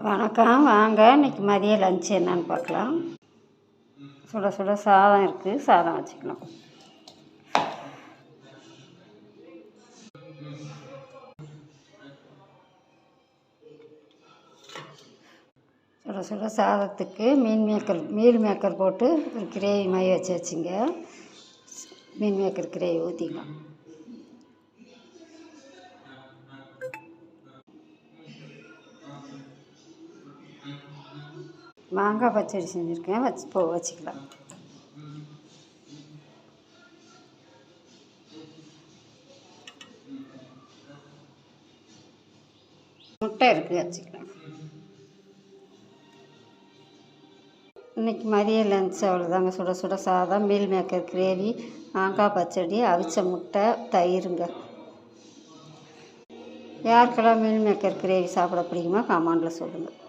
வணக்கம். வாங்க இன்றைக்கி மதியம் லஞ்ச் என்னன்னு பார்க்கலாம். சுட சுட சாதம் இருக்குது, சாதம் வச்சுக்கலாம். சுட சுட சாதத்துக்கு மீல் மேக்கர் போட்டு ஒரு கிரேவி மாதிரி வச்சுங்க. மீல் மேக்கர் கிரேவி ஊற்றிக்கலாம். மாங்காய் பச்சடி செஞ்சுருக்கேன், வச்சுக்கலாம். முட்டை இருக்குது, வச்சுக்கலாம். இன்றைக்கி மதியம் லஞ்ச் அவ்வளோதாங்க. சுட சுட சாதம், மீல் மேக்கர் கிரேவி, மாங்காய் பச்சடி, அவிச்ச முட்டை, தயிருங்க. யாருக்கெல்லாம் மீல் மேக்கர் கிரேவி சாப்பிட பிடிக்குமோ கமெண்டில் சொல்லுங்கள்.